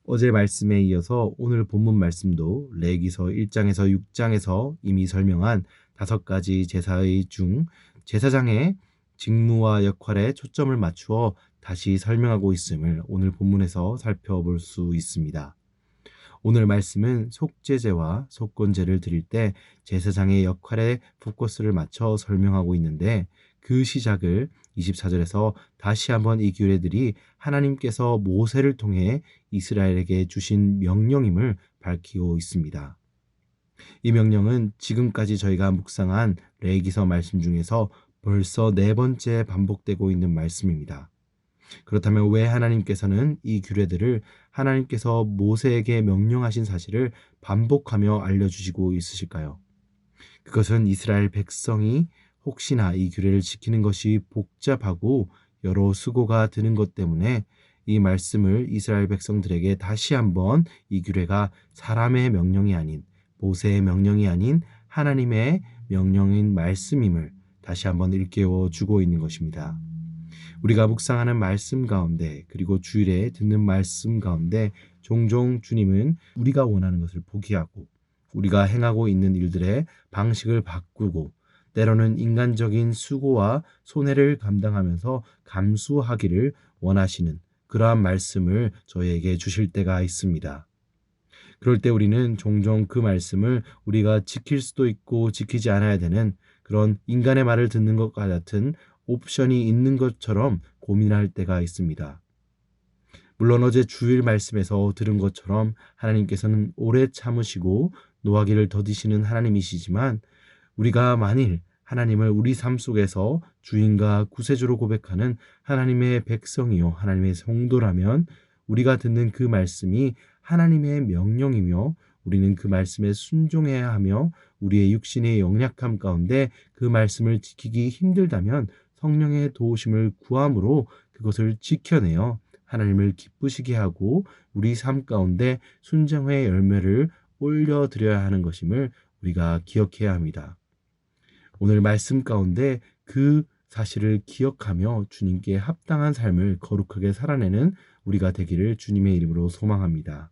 어제 말씀에 이어서 오늘 본문 말씀도 레위기서 1장에서 6장에서 이미 설명한 5가지 제사의 중 제사장의 직무와 역할에 초점을 맞추어 다시 설명하고 있음을 오늘 본문에서 살펴볼 수 있습니다. 오늘 말씀은 속죄제와 속건제를 드릴 때 제사장의 역할에 포커스를 맞춰 설명하고 있는데, 그 시작을 24절에서 다시 한번 이 규례들이 하나님께서 모세를 통해 이스라엘에게 주신 명령임을 밝히고 있습니다. 이 명령은 지금까지 저희가 묵상한 레위기서 말씀 중에서 벌써 4번째 반복되고 있는 말씀입니다. 그렇다면 왜 하나님께서는 이 규례들을 하나님께서 모세에게 명령하신 사실을 반복하며 알려주시고 있으실까요? 그것은 이스라엘 백성이 혹시나 이 규례를 지키는 것이 복잡하고 여러 수고가 드는 것 때문에 이 말씀을 이스라엘 백성들에게 다시 한번 이 규례가 사람의 명령이 아닌, 모세의 명령이 아닌 하나님의 명령인 말씀임을 다시 한번 일깨워 주고 있는 것입니다. 우리가 묵상하는 말씀 가운데, 그리고 주일에 듣는 말씀 가운데 종종 주님은 우리가 원하는 것을 포기하고 우리가 행하고 있는 일들의 방식을 바꾸고 때로는 인간적인 수고와 손해를 감당하면서 감수하기를 원하시는 그러한 말씀을 저희에게 주실 때가 있습니다. 그럴 때 우리는 종종 그 말씀을 우리가 지킬 수도 있고 지키지 않아야 되는 그런 인간의 말을 듣는 것과 같은 옵션이 있는 것처럼 고민할 때가 있습니다. 물론 어제 주일 말씀에서 들은 것처럼 하나님께서는 오래 참으시고 노하기를 더디시는 하나님이시지만, 우리가 만일 하나님을 우리 삶 속에서 주인과 구세주로 고백하는 하나님의 백성이요 하나님의 성도라면 우리가 듣는 그 말씀이 하나님의 명령이며 우리는 그 말씀에 순종해야 하며 우리의 육신의 연약함 가운데 그 말씀을 지키기 힘들다면 성령의 도우심을 구함으로 그것을 지켜내어 하나님을 기쁘시게 하고 우리 삶 가운데 순종의 열매를 올려드려야 하는 것임을 우리가 기억해야 합니다. 오늘 말씀 가운데 그 사실을 기억하며 주님께 합당한 삶을 거룩하게 살아내는 우리가 되기를 주님의 이름으로 소망합니다.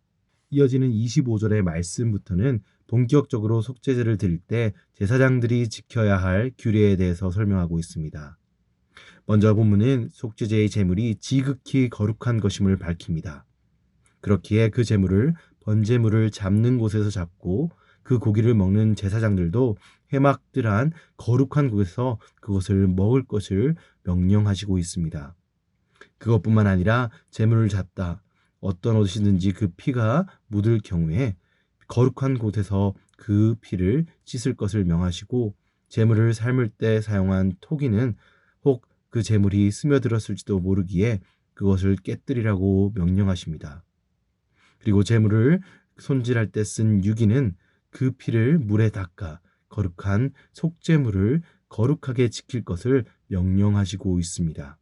이어지는 25절의 말씀부터는 본격적으로 속죄제를 드릴 때 제사장들이 지켜야 할 규례에 대해서 설명하고 있습니다. 먼저 본문은 속죄제의 제물이 지극히 거룩한 것임을 밝힙니다. 그렇기에 그 제물을 번제물을 잡는 곳에서 잡고 그 고기를 먹는 제사장들도 회막들한 거룩한 곳에서 그것을 먹을 것을 명령하시고 있습니다. 그것뿐만 아니라 제물을 잡다 어떤 옷이든지 그 피가 묻을 경우에 거룩한 곳에서 그 피를 씻을 것을 명하시고, 제물을 삶을 때 사용한 토기는 혹 그 제물이 스며들었을지도 모르기에 그것을 깨뜨리라고 명령하십니다. 그리고 제물을 손질할 때 쓴 유기는 그 피를 물에 닦아 거룩한 속제물을 거룩하게 지킬 것을 명령하시고 있습니다.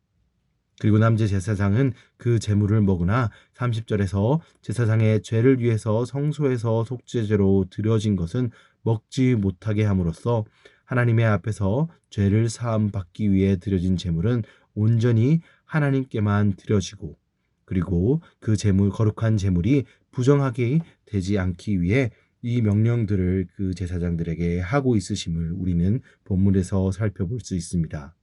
그리고 남제 제사장은 그 제물을 먹으나 30절에서 제사장의 죄를 위해서 성소에서 속죄제로 드려진 것은 먹지 못하게 함으로써 하나님의 앞에서 죄를 사함 받기 위해 드려진 제물은 온전히 하나님께만 드려지고, 그리고 그 제물, 거룩한 제물이 부정하게 되지 않기 위해 이 명령들을 그 제사장들에게 하고 있으심을 우리는 본문에서 살펴볼 수 있습니다.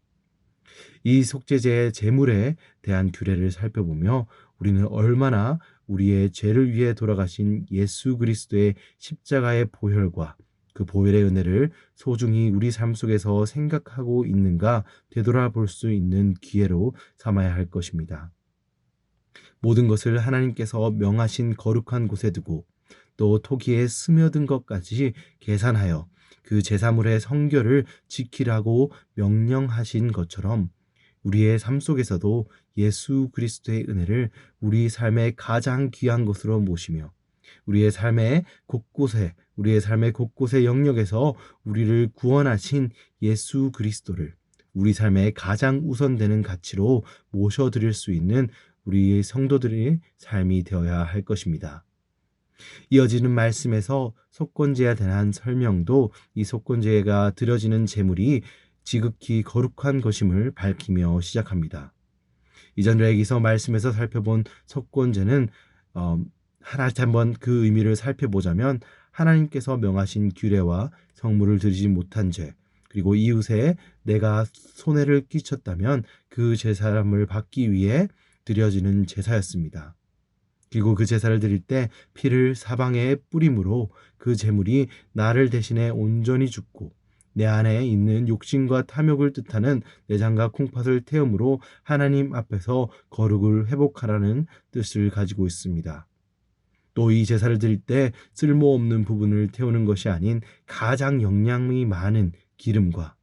이 속죄제의 제물에 대한 규례를 살펴보며 우리는 얼마나 우리의 죄를 위해 돌아가신 예수 그리스도의 십자가의 보혈과 그 보혈의 은혜를 소중히 우리 삶 속에서 생각하고 있는가 되돌아볼 수 있는 기회로 삼아야 할 것입니다. 모든 것을 하나님께서 명하신 거룩한 곳에 두고 또 토기에 스며든 것까지 계산하여 그 제사물의 성결을 지키라고 명령하신 것처럼 우리의 삶 속에서도 예수 그리스도의 은혜를 우리 삶의 가장 귀한 것으로 모시며 우리의 삶의 곳곳의 영역에서 우리를 구원하신 예수 그리스도를 우리 삶의 가장 우선되는 가치로 모셔드릴 수 있는 우리의 성도들의 삶이 되어야 할 것입니다. 이어지는 말씀에서 속건제에 대한 설명도 이 속건제가 드려지는 제물이 지극히 거룩한 것임을 밝히며 시작합니다. 이전 레위기서 말씀에서 살펴본 속건제는 다시 한번 그 의미를 살펴보자면 하나님께서 명하신 규례와 성물을 드리지 못한 죄, 그리고 이웃에 내가 손해를 끼쳤다면 그 제사함을 받기 위해 드려지는 제사였습니다. 그리고 그 제사를 드릴 때 피를 사방에 뿌림으로 그 제물이 나를 대신에 온전히 죽고 내 안에 있는 욕심과 탐욕을 뜻하는 내장과 콩팥을 태움으로 하나님 앞에서 거룩을 회복하라는 뜻을 가지고 있습니다. 또 이 제사를 드릴 때 쓸모없는 부분을 태우는 것이 아닌 가장 영양이 많은 기름과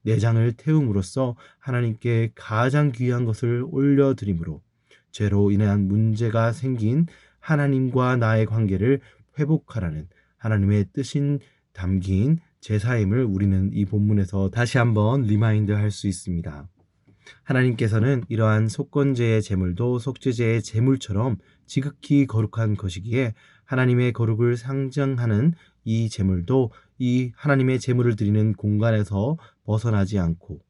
내장을 태움으로써 하나님께 가장 귀한 것을 올려드림으로 죄로 인한 문제가 생긴 하나님과 나의 관계를 회복하라는 하나님의 뜻이 담긴 제사임을 우리는 이 본문에서 다시 한번 리마인드 할 수 있습니다. 하나님께서는 이러한 속건제의 제물도 속죄제의 제물처럼 지극히 거룩한 것이기에 하나님의 거룩을 상징하는 이 제물도 이 하나님의 제물을 드리는 공간에서 벗어나지 않고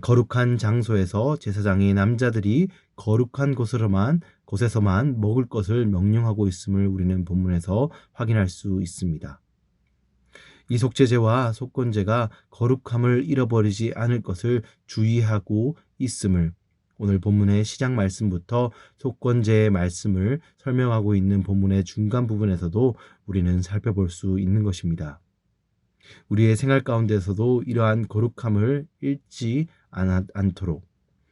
거룩한 장소에서 제사장이 남자들이 거룩한 곳에서만 먹을 것을 명령하고 있음을 우리는 본문에서 확인할 수 있습니다. 이 속죄제와 속건제가 거룩함을 잃어버리지 않을 것을 주의하고 있음을 오늘 본문의 시작 말씀부터 속건제의 말씀을 설명하고 있는 본문의 중간 부분에서도 우리는 살펴볼 수 있는 것입니다. 우리의 생활 가운데서도 이러한 거룩함을 잃지 않도록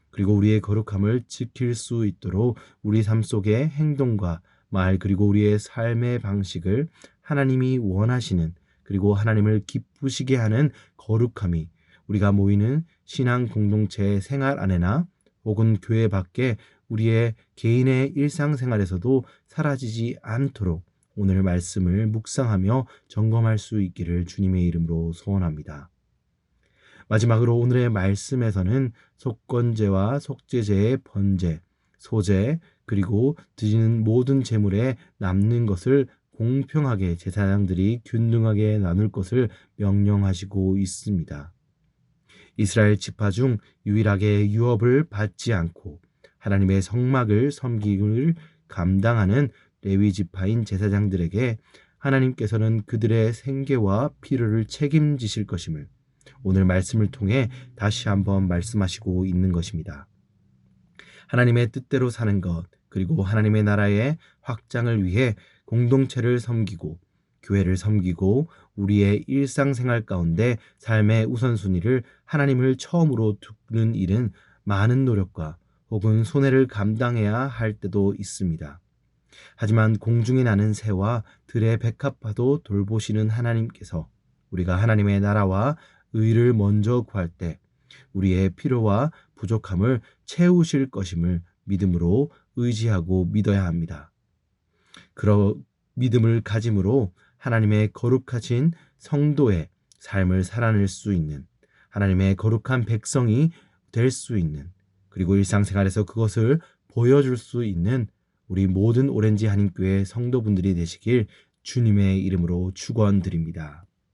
그리고 우리의 거룩함을 지킬 수 있도록 우리 삶 속의 행동과 말 그리고 우리의 삶의 방식을 하나님이 원하시는 그리고 하나님을 기쁘시게 하는 거룩함이 우리가 모이는 신앙 공동체의 생활 안에나 혹은 교회 밖에 우리의 개인의 일상생활에서도 사라지지 않도록 오늘 말씀을 묵상하며 점검할 수 있기를 주님의 이름으로 소원합니다. 마지막으로 오늘의 말씀에서는 속건제와 속죄제의 번제, 소제, 그리고 드리는 모든 제물에 남는 것을 공평하게 제사장들이 균등하게 나눌 것을 명령하시고 있습니다. 이스라엘 지파 중 유일하게 유업을 받지 않고 하나님의 성막을 섬김을 감당하는 레위 지파인 제사장들에게 하나님께서는 그들의 생계와 필요를 책임지실 것임을 오늘 말씀을 통해 다시 한번 말씀하시고 있는 것입니다. 하나님의 뜻대로 사는 것 그리고 하나님의 나라의 확장을 위해 공동체를 섬기고 교회를 섬기고 우리의 일상생활 가운데 삶의 우선순위를 하나님을 처음으로 두는 일은 많은 노력과 혹은 손해를 감당해야 할 때도 있습니다. 하지만 공중에 나는 새와 들의 백합화도 돌보시는 하나님께서 우리가 하나님의 나라와 의를 먼저 구할 때 우리의 필요와 부족함을 채우실 것임을 믿음으로 의지하고 믿어야 합니다. 그런 믿음을 가짐으로 하나님의 거룩하신 성도의 삶을 살아낼 수 있는 하나님의 거룩한 백성이 될 수 있는 그리고 일상생활에서 그것을 보여줄 수 있는 우리 모든 오렌지 한인교회 성도분들이 되시길 주님의 이름으로 축원드립니다.